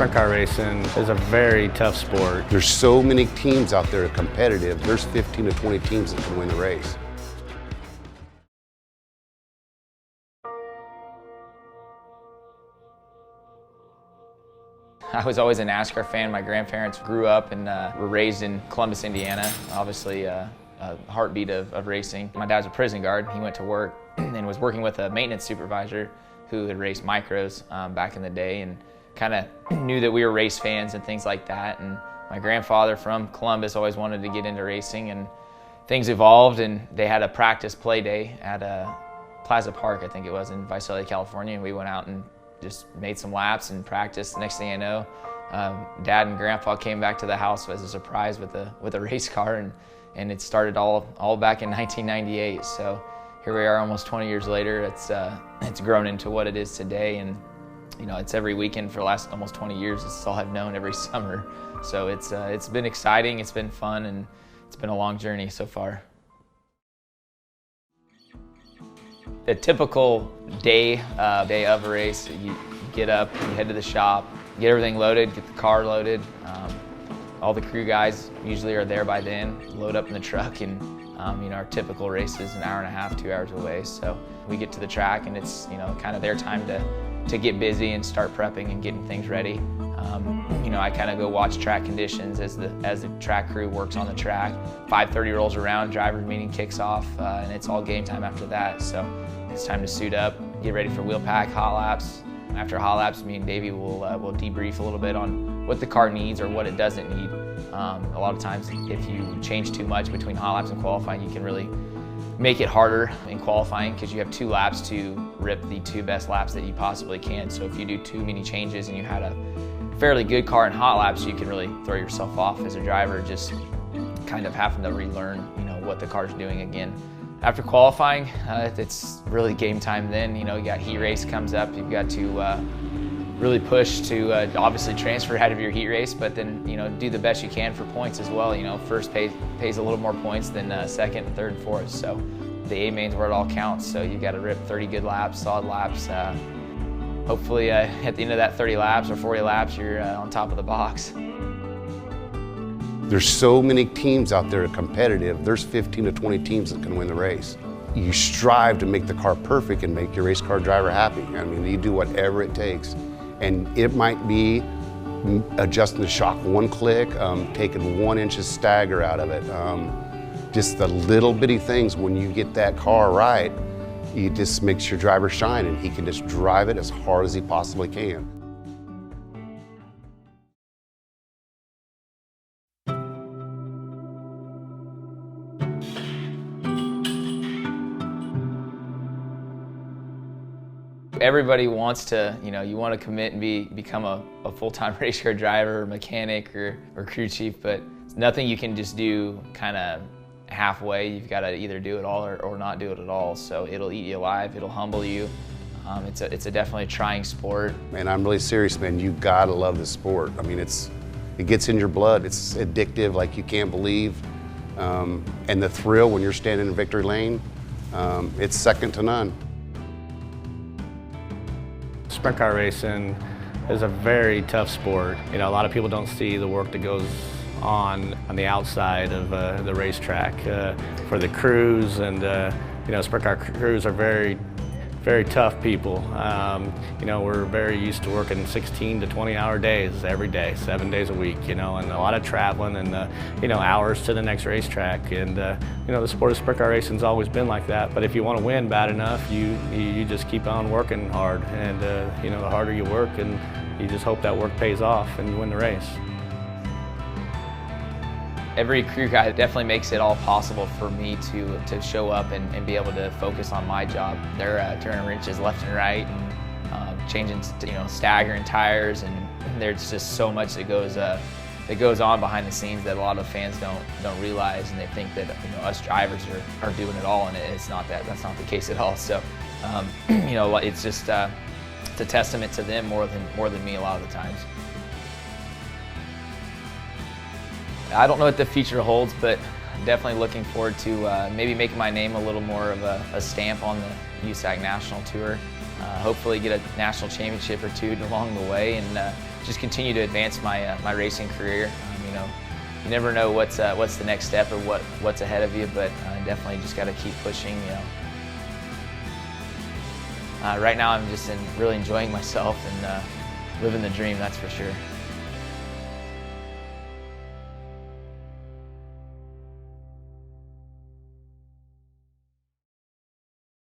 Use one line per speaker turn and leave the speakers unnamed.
Sprint car racing is a very tough sport.
There's so many teams out there competitive. There's 15 to 20 teams that can win the race.
I was always a NASCAR fan. My grandparents grew up and were raised in Columbus, Indiana. Obviously a heartbeat of racing. My dad's a prison guard. He went to work and was working with a maintenance supervisor who had raced micros back in the day, and kind of knew that we were race fans and things like that. And my grandfather from Columbus always wanted to get into racing, and things evolved, and they had a practice play day at Plaza Park, I think it was, in Visalia, California, and we went out and just made some laps and practiced. The next thing I know, Dad and Grandpa came back to the house as a surprise with a race car, and it started all back in 1998. So here we are, almost 20 years later. It's grown into what it is today, and you know, it's every weekend for the last almost 20 years. It's all I've known every summer. So it's been exciting, it's been fun, and it's been a long journey so far. The typical day of a race, you get up, you head to the shop, get everything loaded, get the car loaded. All the crew guys usually are there by then, load up in the truck, and you know, our typical race is an hour and a half, 2 hours away. So we get to the track, and it's, you know, kind of their time to get busy and start prepping and getting things ready. You know, I kind of go watch track conditions as the track crew works on the track. 5:30 rolls around, driver's meeting kicks off, and it's all game time after that. So it's time to suit up, get ready for wheel pack, hot laps. After hot laps, me and Davey will debrief a little bit on what the car needs or what it doesn't need. A lot of times, if you change too much between hot laps and qualifying, you can really make it harder in qualifying, because you have 2 laps to rip the 2 best laps that you possibly can. So if you do too many changes and you had a fairly good car in hot laps, you can really throw yourself off as a driver, just kind of having to relearn, you know, what the car's doing again. After qualifying, it's really game time then. You know, you got heat race comes up, you've got to really push to obviously transfer out of your heat race, but then, you know, do the best you can for points as well. You know, first pays a little more points than second, third, and fourth. So the A-main's where it all counts. So you got to rip 30 good laps, solid laps. Hopefully at the end of that 30 laps or 40 laps, you're on top of the box.
There's so many teams out there competitive. There's 15 to 20 teams that can win the race. You strive to make the car perfect and make your race car driver happy. I mean, you do whatever it takes. And it might be adjusting the shock 1 click, taking 1 inch of stagger out of it. Just the little bitty things. When you get that car right, it just makes your driver shine, and he can just drive it as hard as he possibly can.
Everybody wants to, you know, you want to commit and become a full-time race car driver or mechanic or crew chief, but it's nothing you can just do kind of halfway. You've got to either do it all or not do it at all. So it'll eat you alive, it'll humble you. It's a definitely trying sport. Man,
I'm really serious, man. You gotta love the sport. I mean, it gets in your blood. It's addictive like you can't believe. And the thrill when you're standing in victory lane, it's second to none.
Sprint car racing is a very tough sport. You know, a lot of people don't see the work that goes on the outside of the racetrack for the crews, and you know, sprint car crews are very tough people. You know, we're very used to working 16 to 20-hour days every day, 7 days a week, you know, and a lot of traveling and, you know, hours to the next racetrack. And, you know, the sport of sprint car racing's always been like that. But if you want to win bad enough, you just keep on working hard. And, you know, the harder you work, and you just hope that work pays off and you win the race.
Every crew guy definitely makes it all possible for me to show up and be able to focus on my job. They're turning wrenches left and right, and changing, you know, staggering tires, and there's just so much that goes on behind the scenes that a lot of fans don't realize, and they think that, you know, us drivers are doing it all, and it's not that. That's not the case at all. So, you know, it's just it's a testament to them more than me a lot of the times. I don't know what the future holds, but definitely looking forward to maybe making my name a little more of a stamp on the USAC National Tour. Hopefully get a national championship or two along the way, and just continue to advance my my racing career. You know, you never know what's the next step or what's ahead of you, but definitely just got to keep pushing. You know. Right now, I'm just really enjoying myself and living the dream. That's for sure.